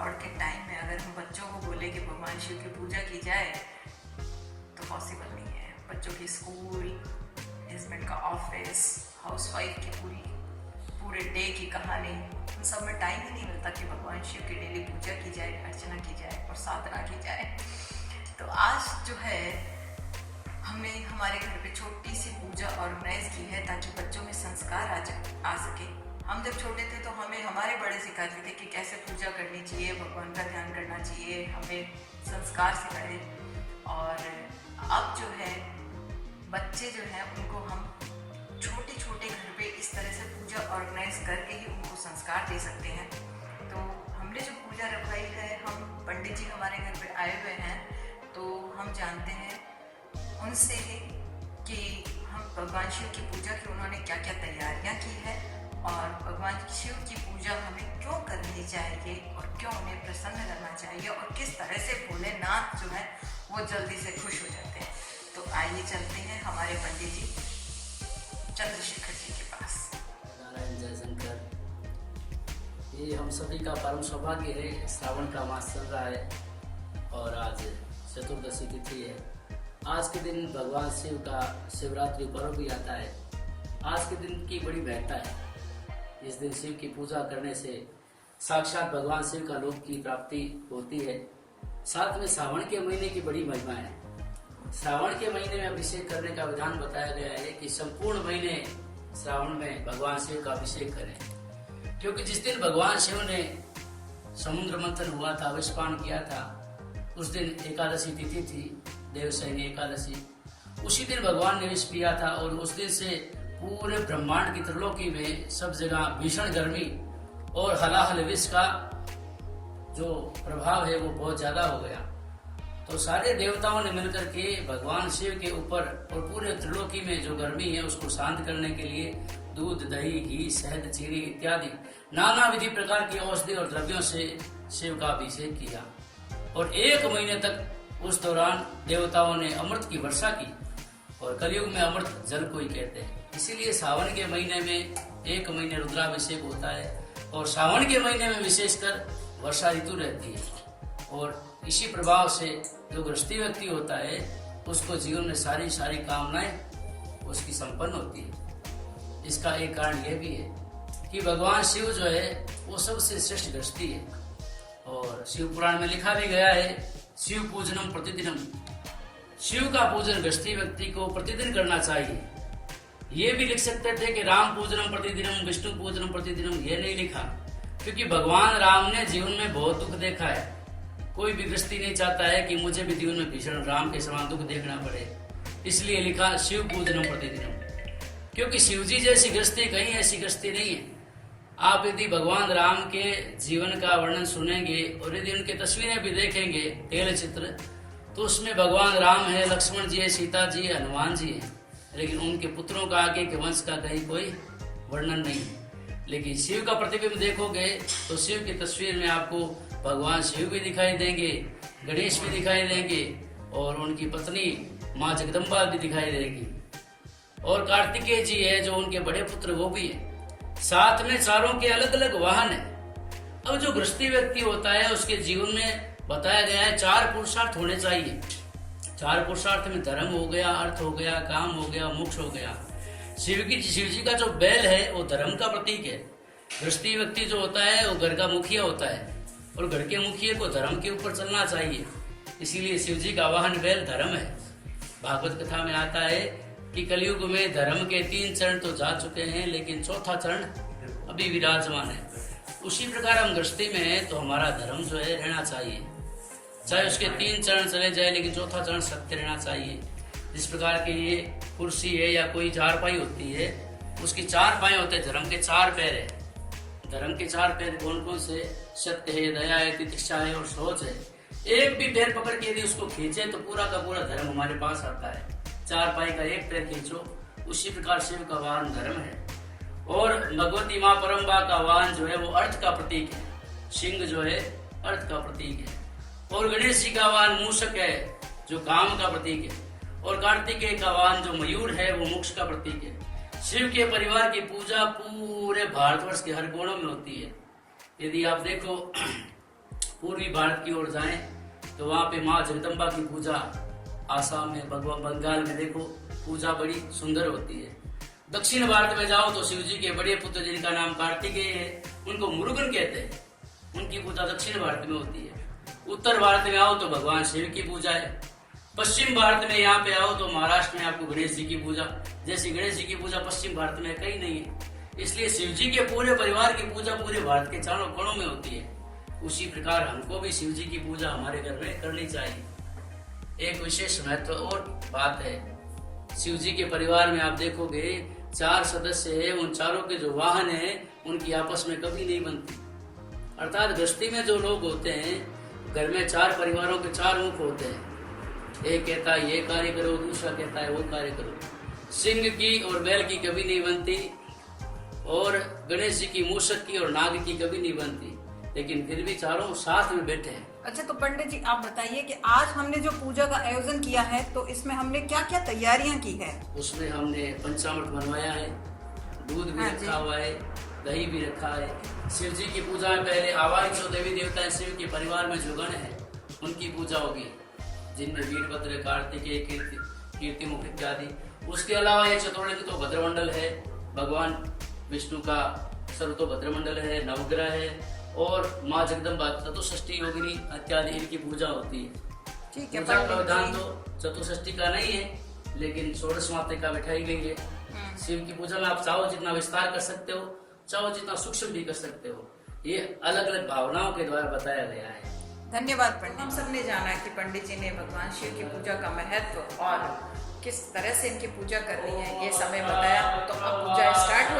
दौड़ के टाइम में अगर हम बच्चों को बोले कि भगवान शिव की पूजा की जाए तो पॉसिबल नहीं है। बच्चों की स्कूल, हस्बैंड का ऑफिस, हाउसवाइफ की पूरे डे की कहानी, उन सब में टाइम ही नहीं मिलता कि भगवान शिव की डेली पूजा की जाए, अर्चना की जाए और साधना की जाए। तो आज जो है हमने हमारे घर पे छोटी सी पूजा ऑर्गेनाइज की है ताकि बच्चों में संस्कार आ सके। हम जब छोटे थे तो हमें हमारे बड़े सिखाते थे कि कैसे पूजा करनी चाहिए, भगवान का ध्यान करना चाहिए, हमें संस्कार सिखाए। और अब जो है बच्चे जो हैं उनको हम छोटे छोटे घर पे इस तरह से पूजा ऑर्गेनाइज करके ही उनको संस्कार दे सकते हैं। तो हमने जो पूजा रखवाई है, हम पंडित जी हमारे घर पे आए हुए हैं, तो हम जानते हैं उनसे कि हम भगवान शिव की पूजा की उन्होंने क्या क्या तैयारियां की है और भगवान शिव की पूजा हमें क्यों करनी चाहिए और क्यों उन्हें प्रसन्न करना चाहिए और किस तरह से भोलेनाथ जो है वो जल्दी से खुश हो जाते हैं। तो आइए चलते हैं हमारे पंडित जी चंद्रशेखर जी के पास। नारायण जयशंकर। ये हम सभी का परम सौभाग्य है। श्रावण का मास चल रहा है और आज चतुर्दशी तिथि है। आज के दिन भगवान शिव का शिवरात्रि पर्व भी आता है। आज के दिन की बड़ी महत्ता है। इस दिन शिव की पूजा करने से साक्षात भगवान शिव का लोक की प्राप्ति होती है। साथ में श्रावण के महीने की बड़ी महिमा है। श्रावण के महीने में अभिषेक करने का विधान बताया गया है कि संपूर्ण महीने श्रावण में भगवान शिव का अभिषेक करें, क्योंकि जिस दिन भगवान शिव ने समुद्र मंथन हुआ था, विषपान किया था, उस दिन एकादशी तिथि थी, देवशयनी एकादशी। उसी दिन भगवान ने विष पिया था और उस दिन से पूरे ब्रह्मांड की त्रिलोकी में सब जगह भीषण गर्मी और हलाहल विष का जो प्रभाव है वो बहुत ज्यादा हो गया। तो सारे देवताओं ने मिलकर के भगवान शिव के ऊपर और पूरे त्रिलोकी में जो गर्मी है उसको शांत करने के लिए दूध, दही, घी, शहद, चीनी इत्यादि नाना विधि प्रकार की औषधि और द्रव्यों से शिव का अभिषेक किया और 1 महीने तक उस दौरान देवताओं ने अमृत की वर्षा की। और कलयुग में अमृत जल को ही कहते हैं। इसीलिए सावन के महीने में 1 महीने रुद्राभिषेक होता है और सावन के महीने में विशेषकर वर्षा ऋतु रहती है। और इसी प्रभाव से जो गृहस्थी व्यक्ति होता है उसको जीवन में सारी कामनाएं उसकी संपन्न होती है। इसका एक कारण यह भी है कि भगवान शिव जो है वो सबसे श्रेष्ठ गृहस्थी है। और शिव पुराण में लिखा भी गया है, शिव पूजनम प्रतिदिनम। शिव का पूजन गृहस्थी व्यक्ति को प्रतिदिन करना चाहिए। ये भी लिख सकते थे कि राम पूजनम प्रतिदिनम, विष्णु पूजनम प्रतिदिनम, ये नहीं लिखा, क्योंकि भगवान राम ने जीवन में बहुत दुख देखा है। कोई भी गृहस्थी नहीं चाहता है कि मुझे भी जीवन में भीषण राम के समान दुख देखना पड़े, इसलिए लिखा शिव पूजनम प्रतिदिनम। क्योंकि शिव जी जैसी गृहस्थी कहीं ऐसी गृहस्थी नहीं है। आप यदि भगवान राम के जीवन का वर्णन सुनेंगे और यदि उनकी तस्वीरें भी देखेंगे, तेल चित्र, तो उसमें भगवान राम है, लक्ष्मण जी है, सीता जी है, हनुमान जी है, लेकिन उनके पुत्रों का, आगे के वंश का कहीं कोई वर्णन नहीं है। लेकिन शिव का प्रतिबिंब देखोगे तो शिव की तस्वीर में आपको भगवान शिव भी दिखाई देंगे, गणेश भी दिखाई देंगे और उनकी पत्नी माँ जगदम्बा भी दिखाई देगी और कार्तिकेय जी है जो उनके बड़े पुत्र वो भी है। साथ में चारों के अलग अलग वाहन है। अब जो गृहस्थी व्यक्ति होता है उसके जीवन में बताया गया है 4 पुरुषार्थ होने चाहिए। 4 पुरुषार्थ में धर्म हो गया, अर्थ हो गया, काम हो गया, मोक्ष हो गया। शिव जी का जो बैल है वो धर्म का प्रतीक है। गृहस्थी व्यक्ति जो होता है वो घर का मुखिया होता है और घर के मुखिया को धर्म के ऊपर चलना चाहिए। इसीलिए शिव जी का वाहन बैल धर्म है। भागवत कथा में आता है कि कलयुग में धर्म के 3 चरण तो जा चुके हैं, लेकिन 4था चरण अभी विराजमान है। उसी प्रकार हम गृहस्थी में हैं तो हमारा धर्म जो है रहना चाहिए, चाहे उसके 3 चरण चले जाए, लेकिन 4था चरण सत्य रहना चाहिए। जिस प्रकार की ये कुर्सी है या कोई चारपाई होती है, उसकी 4 पाए होते हैं, धर्म के 4 पैर है। धर्म के 4 पैर कौन कौन से? सत्य है, दया है, तितिक्षा है और सोच है। एक भी पैर पकड़ के यदि उसको खींचे तो पूरा का पूरा धर्म हमारे पास आता है। 4 पाई का एक पैर खींचो, उसी प्रकार शिव का वाहन धर्म है। और भगवती माँ परम्बा का वाहन जो है वो अर्थ का प्रतीक है। सिंह जो है अर्थ का प्रतीक है। और गणेश जी का वाहन मूषक है जो काम का प्रतीक है। और कार्तिकेय का वाहन जो मयूर है वो मोक्ष का प्रतीक है। शिव के परिवार की पूजा पूरे भारतवर्ष के हर कोणों में होती है। यदि आप देखो पूर्वी भारत की ओर जाएं तो वहाँ पे माँ जगदम्बा की पूजा, आसाम में, बंगाल में देखो पूजा बड़ी सुंदर होती है। दक्षिण भारत में जाओ तो शिव जी के बड़े पुत्र जिनका नाम कार्तिकेय है, उनको मुरुगन कहते हैं, उनकी पूजा दक्षिण भारत में होती है। उत्तर भारत में आओ तो भगवान शिव की पूजा है। पश्चिम भारत में यहाँ पे आओ तो महाराष्ट्र में आपको गणेश जी की पूजा, जैसी गणेश जी की पूजा पश्चिम भारत में कहीं नहीं है। इसलिए शिव जी के पूरे परिवार की पूजा पूरे भारत के चारों कोणों में होती है। उसी प्रकार हमको भी शिव जी की पूजा हमारे घर में करनी चाहिए। एक विशेष महत्व और बात है, शिव जी के परिवार में आप देखोगे 4 सदस्य है, उन चारों के जो वाहन है उनकी आपस में कभी नहीं बनती। अर्थात गृहस्थी में जो लोग होते हैं, घर में 4 परिवारों के 4 मुख होते हैं। एक कहता है ये कार्य करो, दूसरा कहता है वो कार्य करो। सिंह की और बैल की कभी नहीं बनती, और गणेश जी की, मूषक की और नाग की कभी नहीं बनती, लेकिन फिर भी चारों साथ में बैठे हैं। अच्छा, तो पंडित जी आप बताइए कि आज हमने जो पूजा का आयोजन किया है तो इसमें हमने क्या क्या तैयारियां की है? उसमें हमने पंचामृत बनवाया है, दूध भी रखा हुआ है, दही भी रखा है। शिव जी की पूजा में पहले आवाहित जो देवी देवता है, शिव के परिवार में जो गण है उनकी पूजा होगी, जिनमें वीरभद्र, कार्तिकेय, कीर्तिमुख इत्यादि। उसके अलावा ये चतुर्लिंग तो भद्रमंडल है, भगवान विष्णु का सर्वतो भद्रमंडल है, नवग्रह है, और माँ जगदम्बा, चतुष्षष्ठी योगिनी इत्यादि इनकी पूजा होती है। ठीक है, पूजा का विधान तो चतुष्षष्ठी का नहीं है, लेकिन षोडश मातृका बिठाई गई है। शिव की पूजा में आप चाहो जितना विस्तार कर सकते हो, चाहो जितना सूक्ष्म भी कर सकते हो, ये अलग अलग भावनाओं के द्वारा बताया गया है। धन्यवाद पंडित। हम सब ने जाना कि पंडित जी ने भगवान शिव की पूजा का महत्व और किस तरह से इनकी पूजा करनी है ये समय बताया। तो अब पूजा स्टार्ट हो